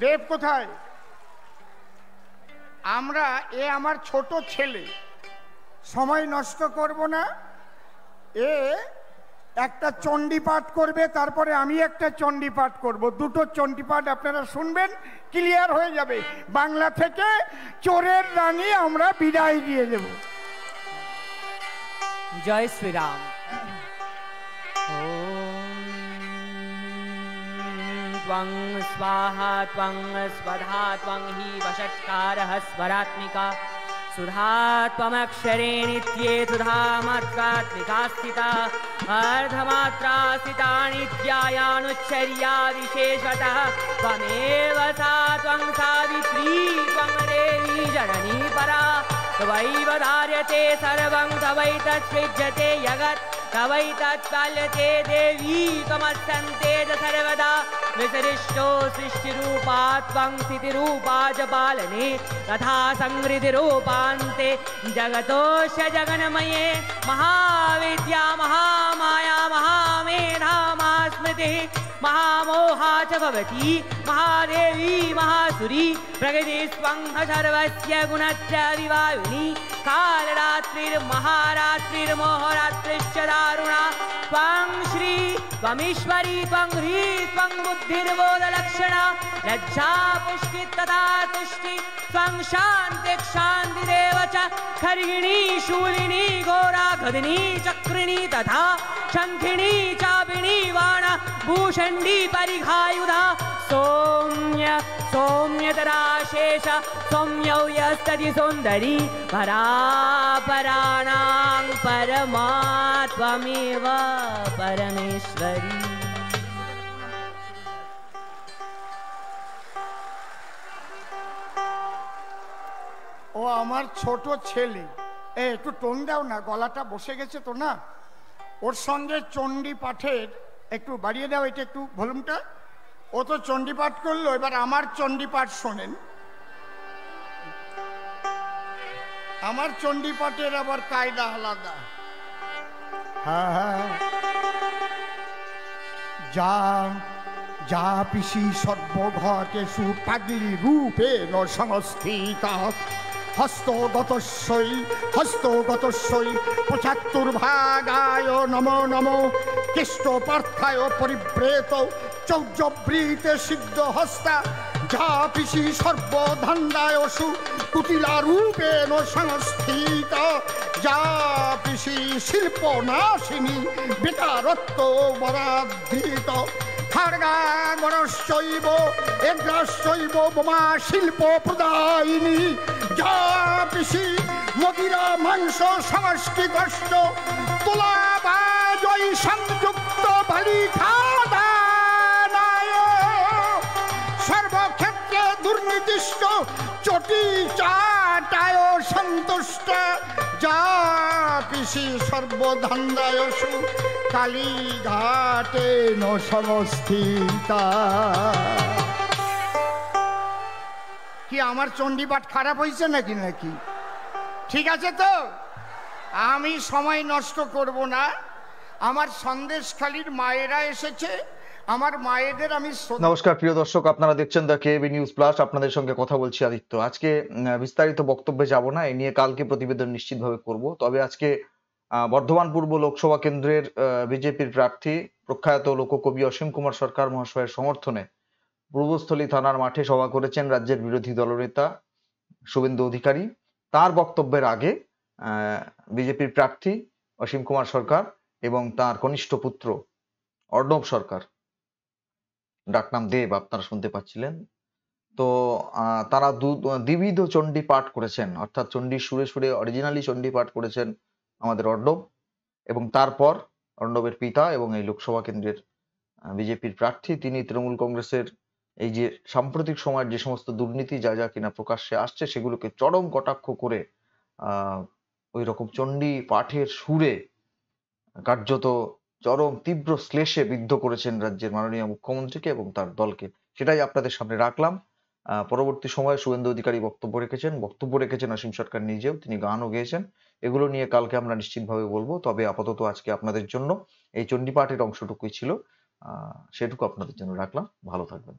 দেব কোথায়? আমরা আমার ছোট ছেলে, সময় নষ্ট করব না। একটা চণ্ডী পাঠ করবে, তারপরে আমি একটা চণ্ডী পাঠ করব। দুটো চণ্ডী পাঠ আপনারা শুনবেন, ক্লিয়ার হয়ে যাবে। বাংলা থেকে চোরের রানী আমরা বিদায় দিয়ে দেব। জয় শ্রীরাম। त्वं स्वाहा त्वं स्वधा त्वं हि वषट्कारः स्वरात्मिका सुधा त्वमक्षरे नित्ये सुधा मात्रात्मिका स्थिता अर्धमात्रा स्थिता नित्यायानुच्चर्या विशेषतः त्वमेव सा त्वं सावित्री त्वं देवी जननी परा त्वयैव धार्यते सर्वं तवैतत्सृज्यते जगत् तवैतत्पाल्यते देवी त्वमस्यन्ते च सर्वदा विसरिष्टो सृष्टिरूपा त्वं स्थितिरूपा च पालने तथा संहृतिरूपान्ते जगतोऽस्य जगन्मये महाविद्या महामाया महामेधा महास्मृतिः महामोहा च भवति महादेवी महासुरी प्रकृतिस्त्वं सर्वस्य गुणस्य विवाहिनी कालरात्रिर्महारात्रिर्मोहरात्रिश्च दारुणा त्वं श्री त्वमीश्वरी त्वं ह्री त्वं बुद्धिर्बोधलक्षणा लज्जा पुष्टि तथा तुष्टि त्वं शान्तिक्षान्तिरेव च खर्गिणी शूलिनी घोरा गदिनी चक्रिणी तथा शङ्खिणी चापिणी वाण भूषण्डी परिघायुधा सौम्य सौम्यतराशेष सौम्यौ यस्तति सुन्दरी परापराणां परमा त्वमेव परमेश्वरी। ও আমার ছোট ছেলে, একটু টোন দাও না, গলাটা বসে গেছে তো না। ওর সঙ্গে চণ্ডী পাঠের একটু বাড়িয়ে দাও, এটা একটু ভলিউমটা। ও তো চণ্ডী পাঠ করলো, এবার আমার চণ্ডী পাঠ শোনেন। আমার চণ্ডী পাঠের আবার কায়দা আলাদা। হ্যাঁ, যা যা পিসি সর্বঘটেষু পাগলি রূপে ন সংস্থিতা হস্তগতস্যই ৭৫ ভাগায় নমো নমো কেষ্টপার্থায় পরিব্রেত চৌর্যবৃতে সিদ্ধ হস্তা যা পিসি সর্বধান্দায়সু কুটিলা রূপেণ সংস্থিত যা পিসি শিল্পনাশিনী বেকারত্ব বরাধৃত খড়গাগরশ্চৈব এগ্রাশ্চৈব বোমা শিল্প প্রদায়িনী যা পিসি মদিরা মাংস সংস্কৃতশ্চ তুলা বাজৈ সংযুক্ত বালিখাদানায় সর্বক্ষেত্রে দুর্নীতিষ্ঠ চটি চাটায় সন্তুষ্ট যা পিসি সর্বধান্দায়সু কালীঘাটে ন সংস্থিতা। কি আমার চণ্ডী পাঠ খারাপ হয়েছে নাকি? নাকি ঠিক আছে তো? আমি সময় নষ্ট করব না। আমার সন্দেশখালীর মায়েরা এসেছে, আমার মায়েদের আমি। নমস্কার প্রিয় দর্শক, আপনারা দেখছেন দ্য কেবি নিউজ প্লাস। আপনাদের সঙ্গে কথা বলছি আদিত্য। আজকে বিস্তারিত বক্তব্যে যাব না, এ নিয়ে কালকে প্রতিবেদন নিশ্চিতভাবে করব। তবে আজকে বর্ধমান পূর্ব লোকসভা কেন্দ্রের বিজেপির প্রার্থী প্রখ্যাত লোককবি অসীম কুমার সরকার মহাশয়ের সমর্থনে পূর্বস্থলী থানার মাঠে সভা করেছেন রাজ্যের বিরোধী দলনেতা শুভেন্দু অধিকারী। তার বক্তব্যের আগে বিজেপির প্রার্থী অসীম কুমার সরকার এবং তার কনিষ্ঠ পুত্র অর্ণব সরকার, ডাকনাম দেব, আপনারা শুনতে পাচ্ছিলেন তো, তারা দ্বিবিধ চণ্ডী পাঠ করেছেন, অর্থাৎ চণ্ডীর সুরে সুরে অরিজিনালি চণ্ডী পাঠ করেছেন আমাদের অর্ণব, এবং তারপর অর্ণবের পিতা এবং এই লোকসভা কেন্দ্রের বিজেপির প্রার্থী তিনি তৃণমূল কংগ্রেসের এই যে সাম্প্রতিক সময়ের যে সমস্ত দুর্নীতি যা যা কিনা প্রকাশ্যে আসছে সেগুলোকে চরম কটাক্ষ করে ওই রকম চণ্ডী পাঠের সুরে কার্যত চরম তীব্র শ্লেষে বিদ্ধ করেছেন রাজ্যের মাননীয় মুখ্যমন্ত্রীকে এবং তার দলকে। সেটাই আপনাদের সামনে রাখলাম। পরবর্তী সময়ে শুভেন্দু অধিকারী বক্তব্য রেখেছেন অসীম সরকার নিজেও, তিনি গানও গেয়েছেন। এগুলো নিয়ে কালকে আমরা নিশ্চিতভাবে বলবো। তবে আপাতত আজকে আপনাদের জন্য এই চণ্ডী পাঠের অংশটুকুই ছিল, সেটুকু আপনাদের জন্য রাখলাম। ভালো থাকবেন।